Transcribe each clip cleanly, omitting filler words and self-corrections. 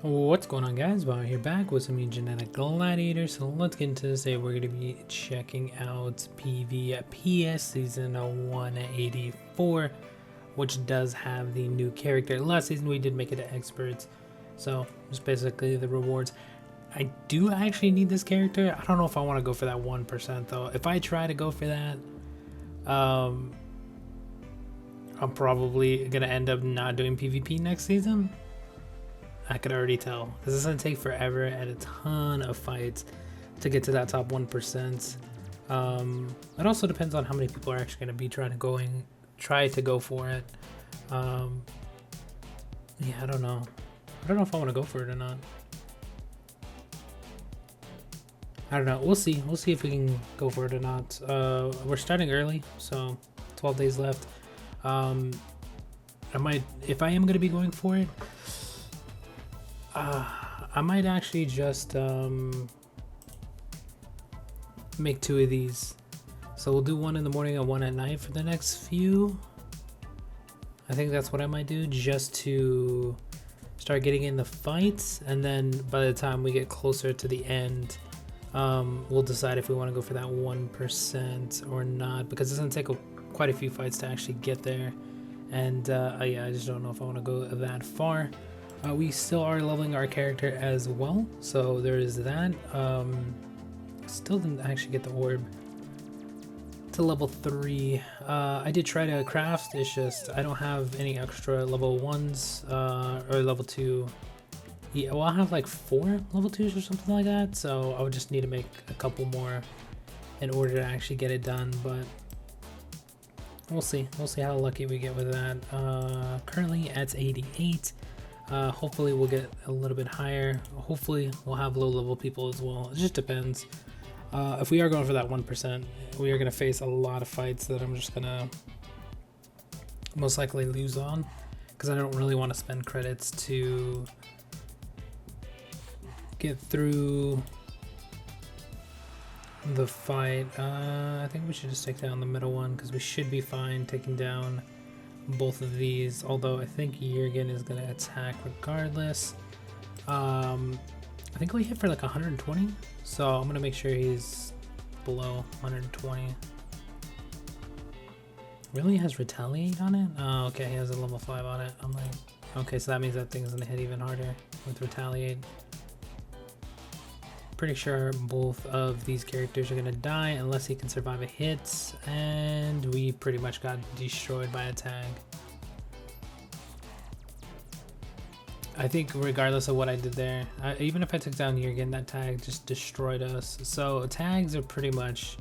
What's going on, guys? Bio here, back with some genetic gladiators. So let's get into this. Today we're going to be checking out PvPS season 184, which does have the new character. Last season we did make it to experts, so just basically the rewards. I do actually need this character. I don't know if I want to go for that 1% though. If I try to go for that, I'm probably gonna end up not doing PvP next season. I could already tell, because it's going to take forever and a ton of fights to get to that top 1%. It also depends on how many people are actually going to be try to go for it. Yeah, I don't know. I don't know if I want to go for it or not. I don't know. We'll see. We'll see if we can go for it or not. We're starting early, so 12 days left. If I am going to be going for it, I might actually just make 2 of these. So we'll do 1 in the morning and 1 at night for the next few. I think that's what I might do, just to start getting in the fights, and then by the time we get closer to the end, we'll decide if we want to go for that 1% or not, because it's going to take quite a few fights to actually get there. And yeah, I just don't know if I want to go that far. We still are leveling our character as well, so there is that. Still didn't actually get the orb to level 3. I did try to craft, it's just I don't have any extra level 1s or level 2. Yeah, well, I have like 4 level 2s or something like that, so I would just need to make a couple more in order to actually get it done, but we'll see how lucky we get with that. Currently at 88. Hopefully we'll get a little bit higher. Hopefully we'll have low level people as well. It just depends. If we are going for that 1%, we are going to face a lot of fights that I'm just going to most likely lose on, because I don't really want to spend credits to get through the fight. I think we should just take down the middle one, because we should be fine taking down both of these, although I think Jurgen is going to attack regardless. I think we hit for like 120, so I'm going to make sure he's below 120. Really has retaliate on it? Oh, okay, he has a level 5 on it. I'm like, okay, so that means that thing's going to hit even harder with retaliate. Pretty sure both of these characters are going to die unless he can survive a hit, and we pretty much got destroyed by a tag. I think regardless of what I did there, even if I took down Jurgen, that tag just destroyed us. So tags are pretty much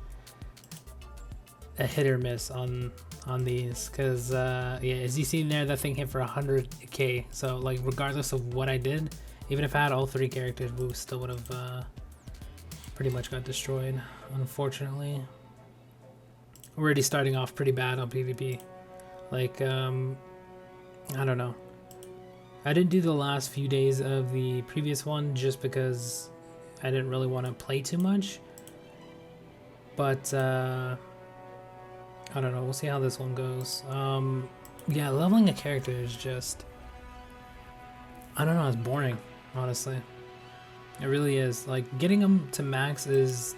a hit or miss on these, because yeah, as you see there, that thing hit for 100k. So like regardless of what I did, even if I had all 3 characters, we still would have pretty much got destroyed, unfortunately. We're already starting off pretty bad on PvP. Like, I don't know. I didn't do the last few days of the previous one just because I didn't really want to play too much. But, I don't know. We'll see how this one goes. Yeah, leveling a character is just, I don't know, it's boring, honestly. It really is. Like, getting them to max is,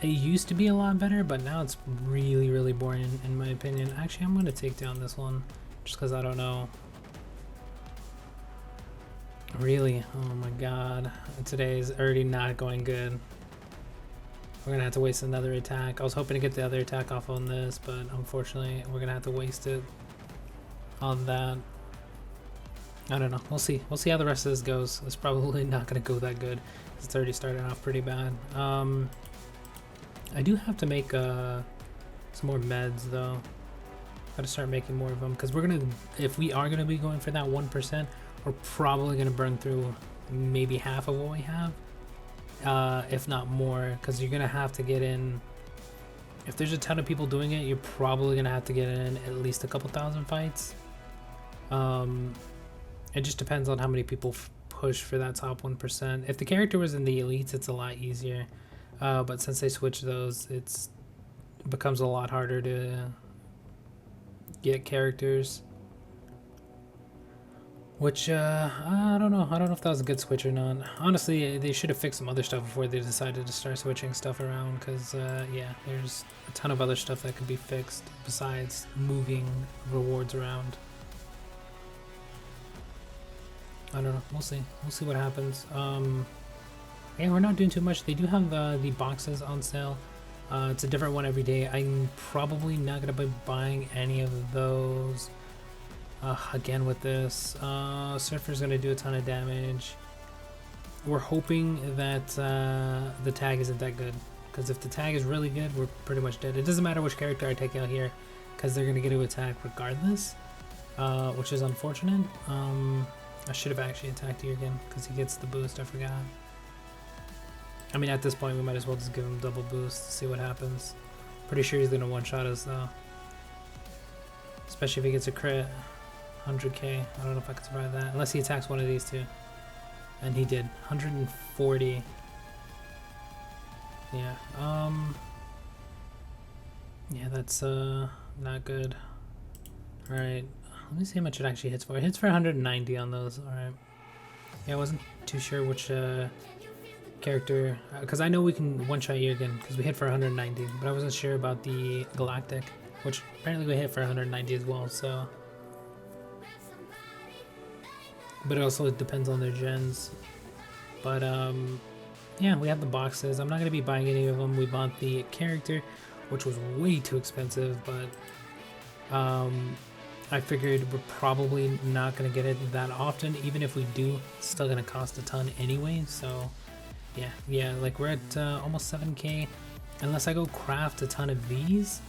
it used to be a lot better, but now it's really, really boring in my opinion. Actually, I'm going to take down this one just because I don't know. Really? Oh my god. Today is already not going good. We're going to have to waste another attack. I was hoping to get the other attack off on this, but unfortunately, we're going to have to waste it on that. I don't know. We'll see. We'll see how the rest of this goes. It's probably not going to go that good. It's already started off pretty bad. I do have to make some more meds, though. Gotta start making more of them, because we're going to, if we are going to be going for that 1%, we're probably going to burn through maybe half of what we have. If not more, because you're going to have to get in. If there's a ton of people doing it, you're probably going to have to get in at least a couple thousand fights. It just depends on how many people push for that top 1%. If the character was in the elites, it's a lot easier. But since they switched those, it becomes a lot harder to get characters. Which, I don't know. I don't know if that was a good switch or not. Honestly, they should have fixed some other stuff before they decided to start switching stuff around, because, yeah, there's a ton of other stuff that could be fixed besides moving rewards around. I don't know. We'll see. We'll see what happens. Yeah, we're not doing too much. They do have the boxes on sale. It's a different one every day. I'm probably not going to be buying any of those. Again with this, Surfer's gonna do a ton of damage. We're hoping that the tag isn't that good, because if the tag is really good, we're pretty much dead. It doesn't matter which character I take out here, because they're gonna get to attack regardless, which is unfortunate. I should have actually attacked you again, because he gets the boost. I forgot. I mean, at this point, we might as well just give him double boost to see what happens. Pretty sure he's gonna one-shot us though, especially if he gets a crit. 100k. I don't know if I could survive that unless he attacks one of these two, and he did. 140. Yeah. Yeah, that's not good. All right. Let me see how much it actually hits for. It hits for 190 on those. All right. Yeah, I wasn't too sure which character, because I know we can one-shot you again because we hit for 190, but I wasn't sure about the Galactic, which apparently we hit for 190 as well. So. But it also depends on their gens. But yeah, we have the boxes. I'm not going to be buying any of them. We bought the character, which was way too expensive, but I figured we're probably not going to get it that often. Even if we do, it's still going to cost a ton anyway. So yeah, like we're at almost 7k. Unless I go craft a ton of these,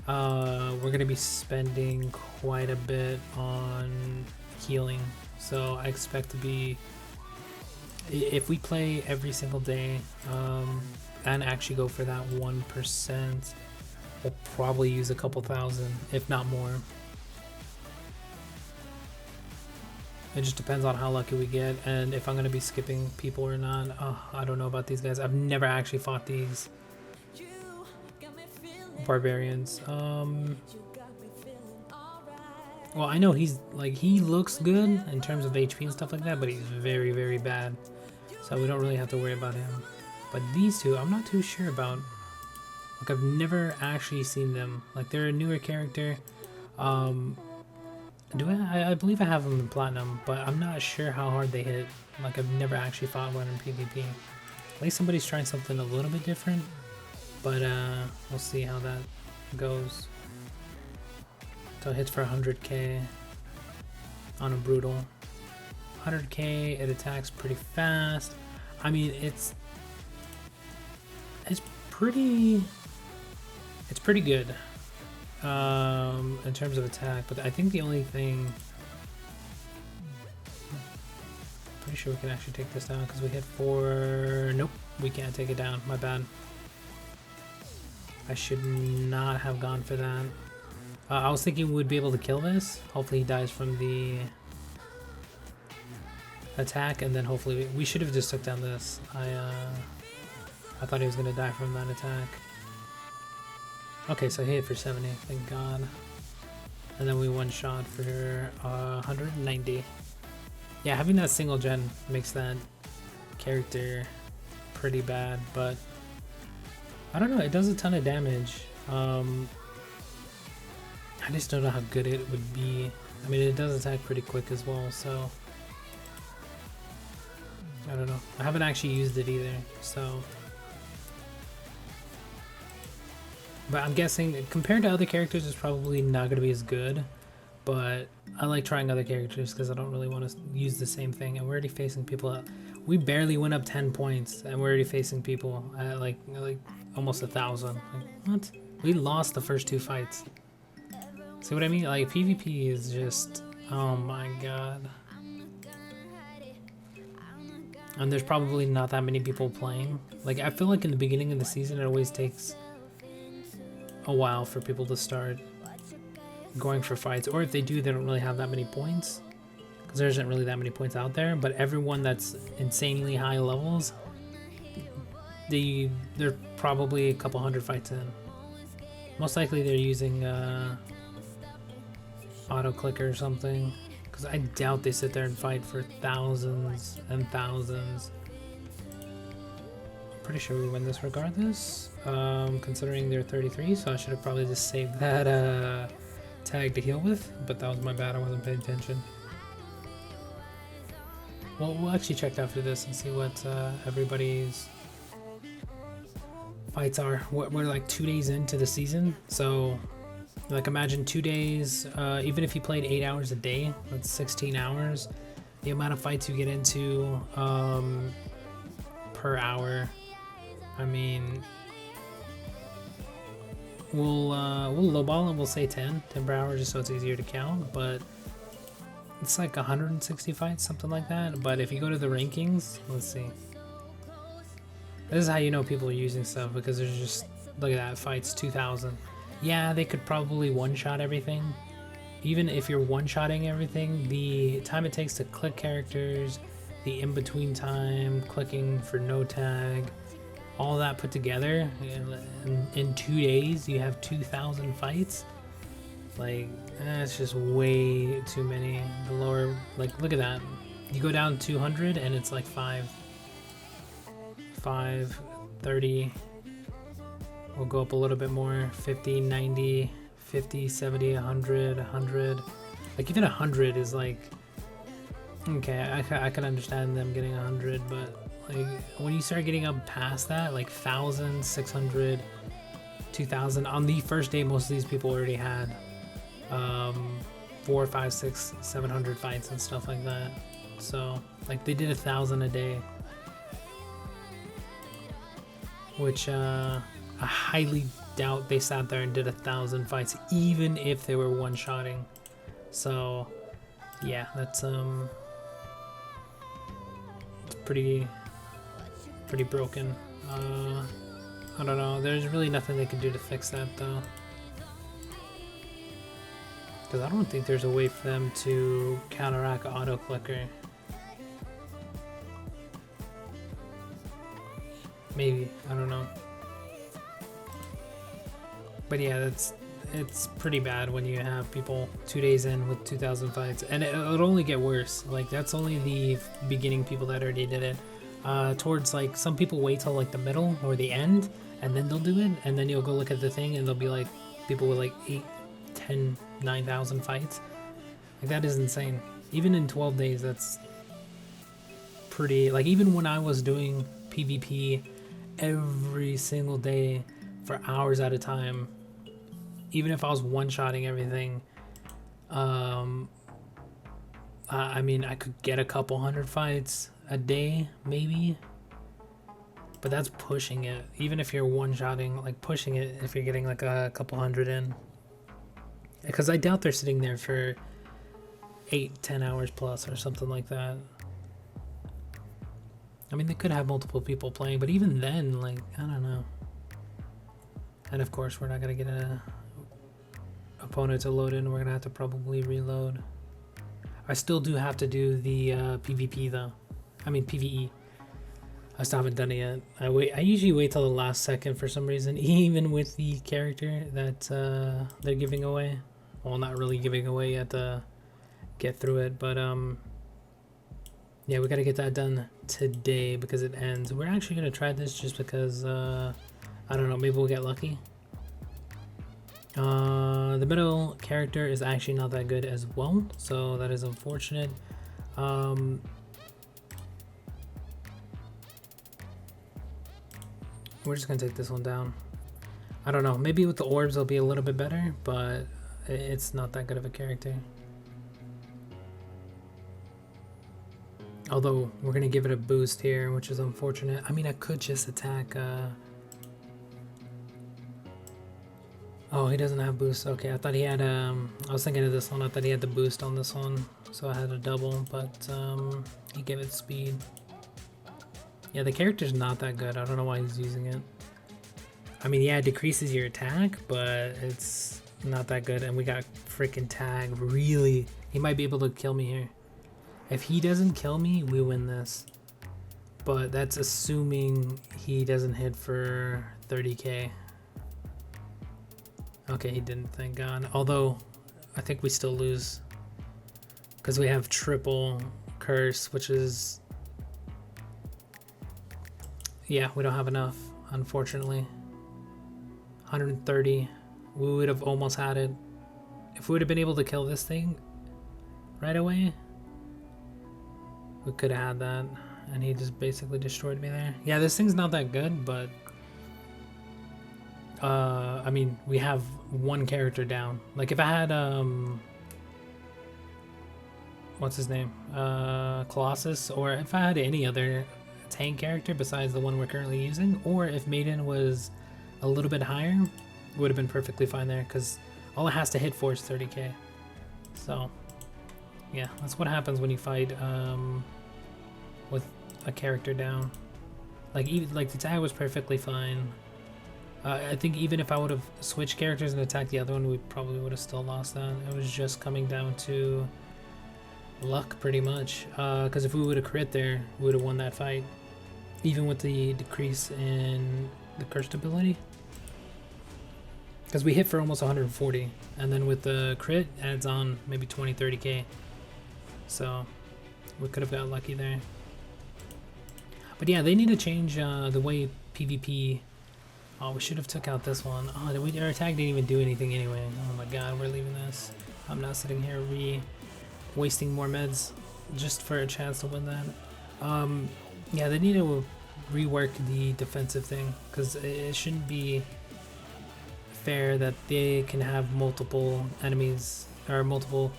we're going to be spending quite a bit on healing. So I expect to be, if we play every single day and actually go for that 1%, we'll probably use a couple thousand, if not more. It just depends on how lucky we get and if I'm going to be skipping people or not. I don't know about these guys. I've never actually fought these barbarians. Well, I know he's like, he looks good in terms of HP and stuff like that, but he's very, very bad. So we don't really have to worry about him. But these two, I'm not too sure about. Like, I've never actually seen them. Like, they're a newer character. I believe I have them in Platinum, but I'm not sure how hard they hit. Like, I've never actually fought one in PvP. At least somebody's trying something a little bit different. But we'll see how that goes. So it hits for 100k on a brutal. 100k, it attacks pretty fast. I mean, it's pretty good in terms of attack, but I think the only thing, pretty sure we can actually take this down because we hit 4. Nope, we can't take it down. My bad. I should not have gone for that. I was thinking we would be able to kill this. Hopefully he dies from the attack, and then hopefully we should have just took down this. I thought he was gonna die from that attack. Okay, so he hit for 70, thank God. And then we one shot for 190. Yeah, having that single gen makes that character pretty bad, but I don't know, it does a ton of damage. I just don't know how good it would be. I mean, it does attack pretty quick as well, so I don't know. I haven't actually used it either, so. But I'm guessing compared to other characters, it's probably not going to be as good. But I like trying other characters because I don't really want to use the same thing. And we're already facing people. We barely went up 10 points, and we're already facing people at like almost 1,000. Like, what? We lost the first 2 fights. See what I mean? Like, PvP is just, oh my God. And there's probably not that many people playing. Like, I feel like in the beginning of the season, it always takes a while for people to start going for fights. Or if they do, they don't really have that many points, because there isn't really that many points out there. But everyone that's insanely high levels, they're probably a couple hundred fights in. Most likely they're using auto clicker or something. Because I doubt they sit there and fight for thousands and thousands. Pretty sure we win this regardless, considering they're 33, so I should have probably just saved that tag to heal with, but that was my bad, I wasn't paying attention. Well, we'll actually check after this and see what everybody's fights are. We're like 2 days into the season, so like imagine 2 days, even if you played 8 hours a day, that's 16 hours, the amount of fights you get into per hour. I mean, we'll lowball and we'll say 10 per hour just so it's easier to count, but it's like 160 fights, something like that. But if you go to the rankings, let's see. This is how you know people are using stuff, because there's just, look at that, fights 2,000. Yeah, they could probably one-shot everything. Even if you're one-shotting everything, the time it takes to click characters, the in-between time, clicking for no tag, all that put together, in 2 days you have 2,000 fights. Like, it's just way too many. The lower, like, look at that. You go down 200 and it's like 5, 30. We'll go up a little bit more, 50, 90, 50, 70, 100, 100. Like, even 100 is like, okay, I can understand them getting 100, but like when you start getting up past that, like 1,000, 600, 2,000, on the first day most of these people already had 4, 5, 6, 700 fights and stuff like that. So like they did 1,000 a day, which I highly doubt they sat there and did 1,000 fights even if they were one-shotting. So yeah, that's it's pretty broken. I don't know, there's really nothing they can do to fix that though, because I don't think there's a way for them to counteract auto clicker. Maybe, I don't know. But yeah, it's pretty bad when you have people 2 days in with 2,000 fights, and it'll only get worse. Like, that's only the beginning people that already did it. Towards, like, some people wait till like the middle or the end and then they'll do it, and then you'll go look at the thing and there'll be like people with like 8, 10, 9,000 fights. Like, that is insane. Even in 12 days, that's pretty, like, even when I was doing PvP every single day for hours at a time, even if I was one-shotting everything, I mean, I could get a couple hundred fights a day, maybe, but that's pushing it. Even if you're one-shotting, like, pushing it if you're getting like a couple hundred in, because I doubt they're sitting there for 8-10 hours plus or something like that. I mean, they could have multiple people playing, but even then, like, I don't know. And of course, we're not gonna get a opponent to load in. We're gonna have to probably reload. I still do have to do the PvP though. I mean PvE. I still haven't done it yet. I usually wait till the last second for some reason, even with the character that they're giving away. Well, not really giving away yet to get through it, but yeah, we gotta get that done today because it ends. We're actually gonna try this just because I don't know, maybe we'll get lucky. The middle character is actually not that good as well, so that is unfortunate. We're just gonna take this one down. I don't know, maybe with the orbs it'll be a little bit better, but it's not that good of a character. Although we're gonna give it a boost here, which is unfortunate. I mean, I could just attack oh, he doesn't have boost. Okay, I thought he had I was thinking of this one. I thought he had the boost on this one, so I had a double, but he gave it speed. Yeah, the character's not that good. I don't know why he's using it. I mean, yeah, it decreases your attack, but it's not that good. And we got freaking tag. Really, he might be able to kill me here. If he doesn't kill me, we win this. But that's assuming he doesn't hit for 30k. Okay, he didn't, thank God. Although, I think we still lose. because we have triple curse, which is, yeah, we don't have enough, unfortunately. 130, we would have almost had it. If we would have been able to kill this thing right away, we could have had that, and he just basically destroyed me there. Yeah, this thing's not that good, but I mean, we have one character down. Like if I had what's his name, Colossus, or if I had any other tank character besides the one we're currently using, or if Maiden was a little bit higher, it would have been perfectly fine there, because all it has to hit for is 30k. So yeah, that's what happens when you fight with a character down. Like even like the tag was perfectly fine. I think even if I would have switched characters and attacked the other one, we probably would have still lost that. It was just coming down to luck pretty much, because if we would have crit there, we would have won that fight, even with the decrease in the cursed ability, because we hit for almost 140, and then with the crit adds on maybe 20-30k, so we could have got lucky there. But yeah, they need to change the way PvP. Oh, we should have took out this one. Oh, our attack didn't even do anything anyway. Oh my god, we're leaving this. I'm not sitting here wasting more meds just for a chance to win that. Yeah, they need to rework the defensive thing, because it shouldn't be fair that they can have multiple enemies, or multiple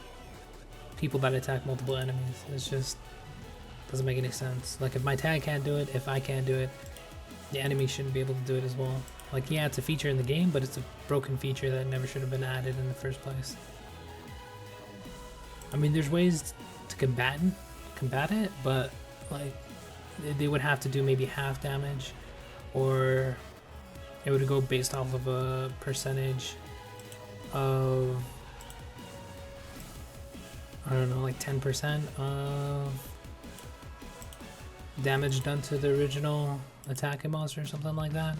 people that attack multiple enemies. It's just doesn't make any sense. Like if my tag can't do it, if I can't do it, the enemy shouldn't be able to do it as well. Like yeah, it's a feature in the game, but it's a broken feature that never should have been added in the first place. I mean, there's ways to combat it, but like they would have to do maybe half damage, or it would go based off of a percentage of, I don't know, like 10% of damage done to the original attacking monster or something like that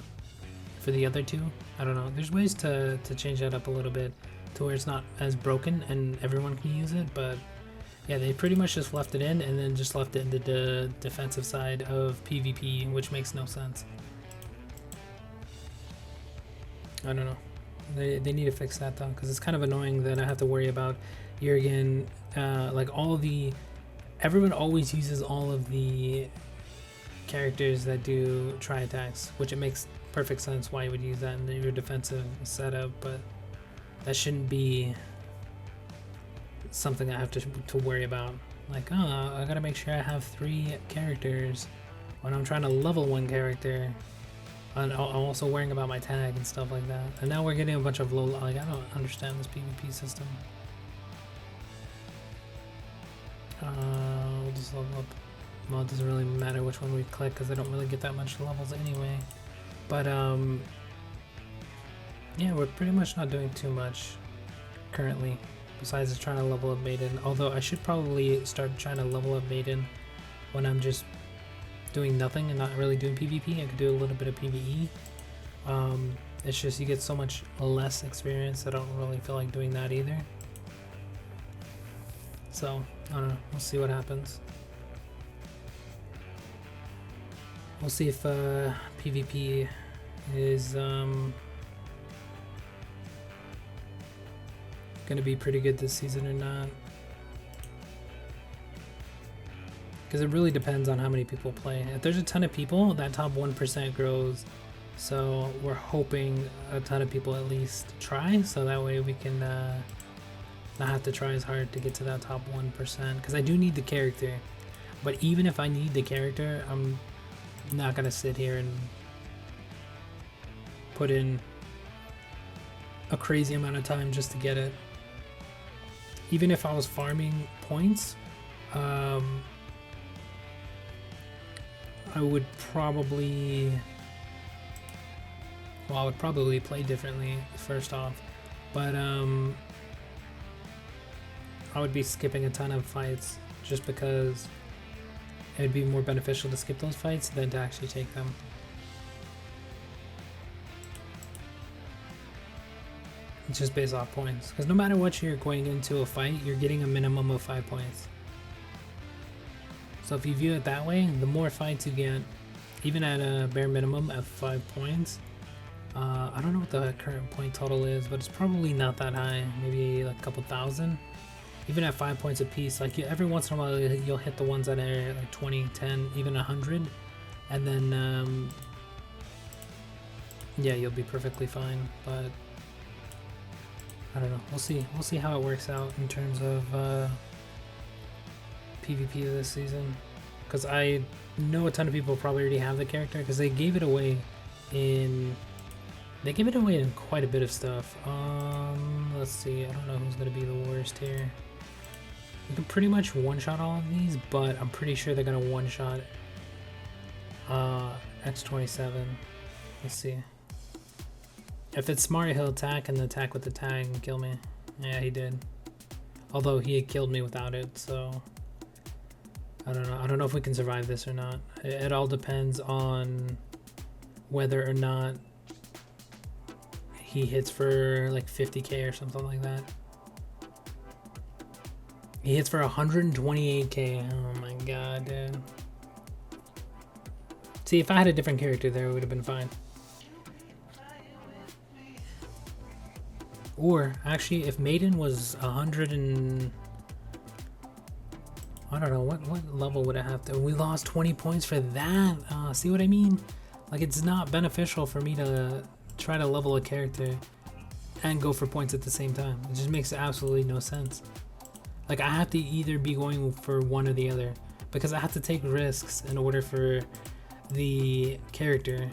for the other two. I don't know. There's ways to change that up a little bit to where it's not as broken and everyone can use it, but yeah, they pretty much just left it in and then just left it in the defensive side of PvP, which makes no sense. I don't know. They need to fix that though, because it's kind of annoying that I have to worry about Jurgen, like everyone always uses all of the characters that do tri-attacks, which it makes perfect sense why you would use that in your defensive setup, but that shouldn't be something I have to worry about. Like, oh, I gotta make sure I have 3 characters when I'm trying to level 1 character. And I'm also worrying about my tag and stuff like that. And now we're getting a bunch of low, like, I don't understand this PvP system. We'll just level up. Well, it doesn't really matter which one we click because I don't really get that much levels anyway. But yeah, we're pretty much not doing too much currently, besides just trying to level up Maiden. Although I should probably start trying to level up Maiden when I'm just doing nothing and not really doing PvP. I could do a little bit of PvE. It's just you get so much less experience. I don't really feel like doing that either. So I don't know. We'll see what happens. We'll see if PvP is gonna be pretty good this season or not, because it really depends on how many people play. If there's a ton of people, that top 1% grows, so we're hoping a ton of people at least try, so that way we can not have to try as hard to get to that top 1%, because I do need the character. But even if I need the character, I'm not gonna sit here and put in a crazy amount of time just to get it. Even if I was farming points, I would probably, well, I would probably play differently first off, but I would be skipping a ton of fights just because it would be more beneficial to skip those fights than to actually take them. It's just based off points. Because no matter what you're going into a fight, you're getting a minimum of 5 points. So if you view it that way, the more fights you get, even at a bare minimum at 5 points, I don't know what the current point total is, but it's probably not that high. Maybe like a couple thousand. Even at 5 points a piece, like every once in a while you'll hit the ones that are like 20, 10, even 100, and then yeah, you'll be perfectly fine. But I don't know. We'll see how it works out in terms of PvP this season, because I know a ton of people probably already have the character because they gave it away in quite a bit of stuff. Let's see. I don't know who's gonna be the worst here. You can pretty much one-shot all of these, but I'm pretty sure they're gonna one-shot X27. Let's see. If it's smart, he'll attack and attack with the tag and kill me. Yeah, he did. Although he had killed me without it, so I don't know. I don't know if we can survive this or not. It all depends on whether or not he hits for like 50k or something like that. He hits for 128k. Oh my god, dude. See, if I had a different character there, it would have been fine. Or actually, if Maiden was 100 and I don't know what level would it have to. We lost 20 points for that. See what I mean? Like, it's not beneficial for me to try to level a character and go for points at the same time. It just makes absolutely no sense. Like, I have to either be going for one or the other, because I have to take risks in order for the character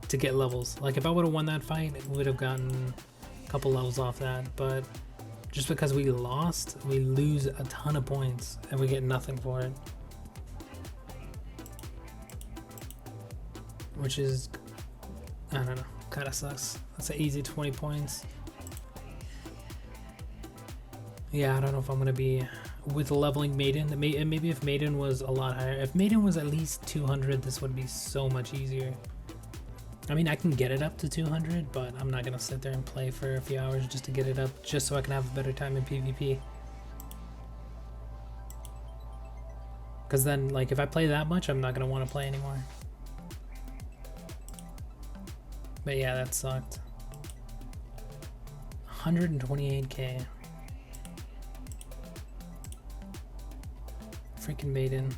to get levels. Like, if I would have won that fight, we would have gotten a couple levels off that, but just because we lost, we lose a ton of points and we get nothing for it. Which is, I don't know, kind of sucks. That's an easy 20 points. Yeah, I don't know if I'm going to be with leveling Maiden. Maybe if Maiden was a lot higher. If Maiden was at least 200, this would be so much easier. I mean, I can get it up to 200, but I'm not going to sit there and play for a few hours just to get it up, just so I can have a better time in PvP. Because then, like, if I play that much, I'm not going to want to play anymore. But yeah, that sucked. 128k. Freaking Maiden.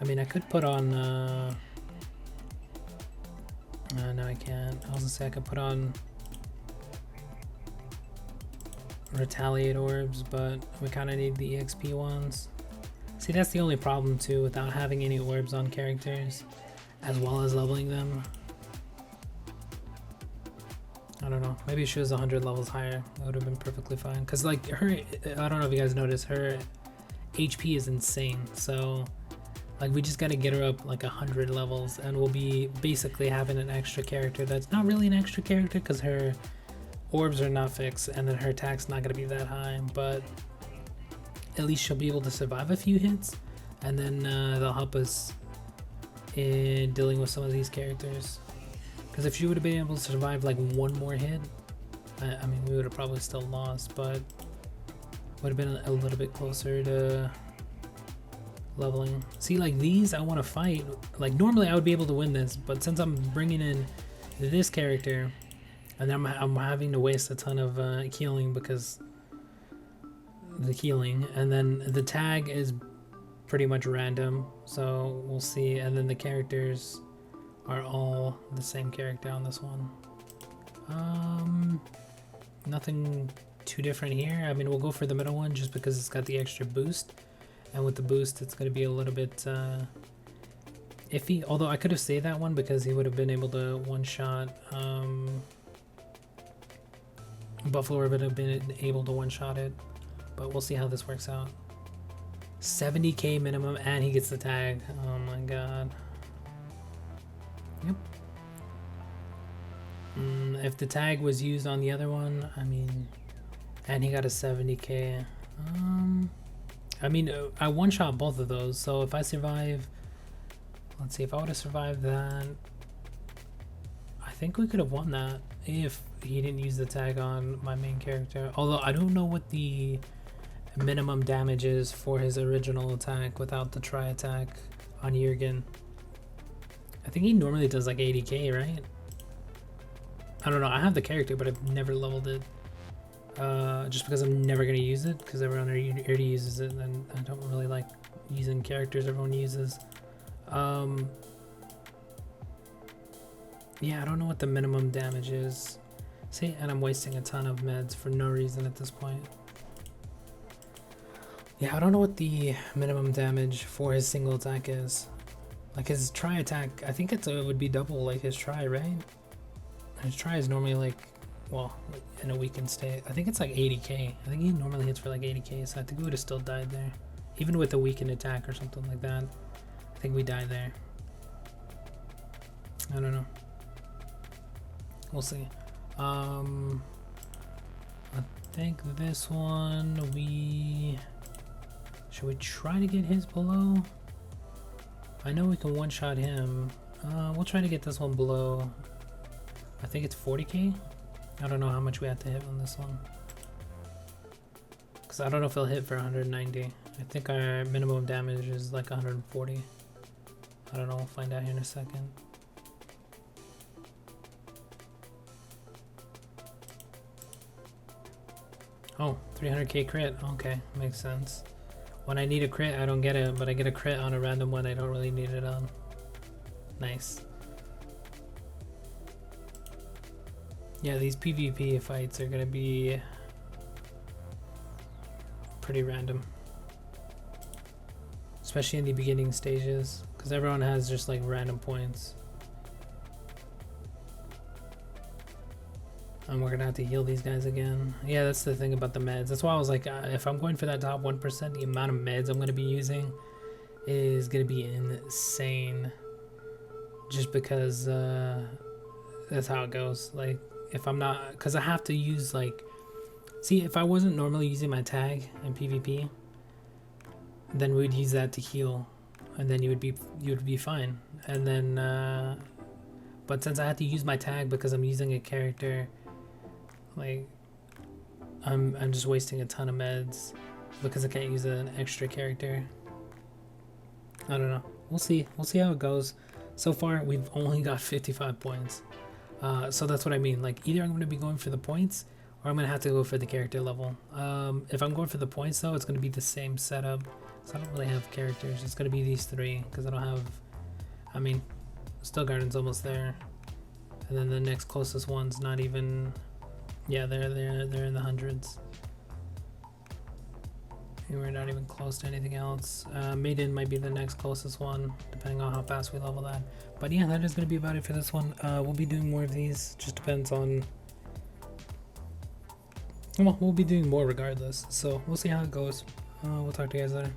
I mean, I could put on, no, I can't. I was gonna say I could put on Retaliate Orbs, but we kind of need the EXP ones. See, that's the only problem too, without having any orbs on characters, as well as leveling them. I don't know. Maybe she was 100 levels higher. It would have been perfectly fine. Because, like, her, I don't know if you guys noticed, her HP is insane. So, like, we just got to get her up, like, 100 levels. And we'll be basically having an extra character that's not really an extra character because her orbs are not fixed. And then her attack's not going to be that high. But at least she'll be able to survive a few hits. And then they'll help us in dealing with some of these characters. Because if she would have been able to survive like one more hit, I mean, we would have probably still lost, but would have been a little bit closer to leveling. See, like these, I want to fight. Like normally I would be able to win this, but since I'm bringing in this character, and then I'm having to waste a ton of healing because the healing, and then the tag is pretty much random, so we'll see. And then the characters are all the same character on this one. Nothing too different here. I mean, we'll go for the middle one just because it's got the extra boost, and with the boost it's going to be a little bit iffy, although I could have saved that one because he would have been able to one-shot Buffalo would have been able to one-shot it, but we'll see how this works out. 70k minimum and he gets the tag. Oh my god. Yep. If the tag was used on the other one, I mean, and he got a 70k. I mean, I one-shot both of those, so if I survive, let's see, if I would have survived that, I think we could have won that if he didn't use the tag on my main character. Although I don't know what the minimum damage is for his original attack without the try attack on Jurgen. I think he normally does like 80k, right? I don't know. I have the character, but I've never leveled it. Just because I'm never going to use it, because everyone already uses it, and I don't really like using characters everyone uses. Yeah, I don't know what the minimum damage is. See, and I'm wasting a ton of meds for no reason at this point. Yeah, I don't know what the minimum damage for his single attack is. Like his try attack, I think it would be double like his try, right? His try is normally like, well, in a weakened state. I think it's like 80k. I think he normally hits for like 80k, so I think we would have still died there. Even with a weakened attack or something like that. I think we died there. I don't know. We'll see. I think this one should we try to get his below? I know we can one-shot him. We'll try to get this one below. I think it's 40k. I don't know how much we have to hit on this one. Because I don't know if he'll hit for 190. I think our minimum damage is like 140. I don't know, we'll find out here in a second. Oh, 300k crit. Okay, makes sense. When I need a crit, I don't get it, but I get a crit on a random one I don't really need it on. Nice. Yeah, these PvP fights are gonna be pretty random. Especially in the beginning stages, because everyone has just like random points. And we're gonna have to heal these guys again. Yeah, that's the thing about the meds. That's why I was like, if I'm going for that top 1%, the amount of meds I'm gonna be using is gonna be insane. Just because that's how it goes. Like, if I'm not, because I have to use like, see, if I wasn't normally using my tag in PvP, then we'd use that to heal, and then you would be fine. And then, but since I had to use my tag because I'm using a character, like, I'm just wasting a ton of meds because I can't use an extra character. I don't know. We'll see how it goes. So far, we've only got 55 points. So that's what I mean. Like, either I'm going to be going for the points, or I'm going to have to go for the character level. If I'm going for the points, though, it's going to be the same setup. So I don't really have characters. It's going to be these three, because I don't have... I mean, Still Garden's almost there. And then the next closest one's not even... Yeah, they're in the hundreds. And we're not even close to anything else. Maiden might be the next closest one, depending on how fast we level that. But yeah, that is going to be about it for this one. We'll be doing more of these. Just depends on... Well, we'll be doing more regardless. So we'll see how it goes. We'll talk to you guys later.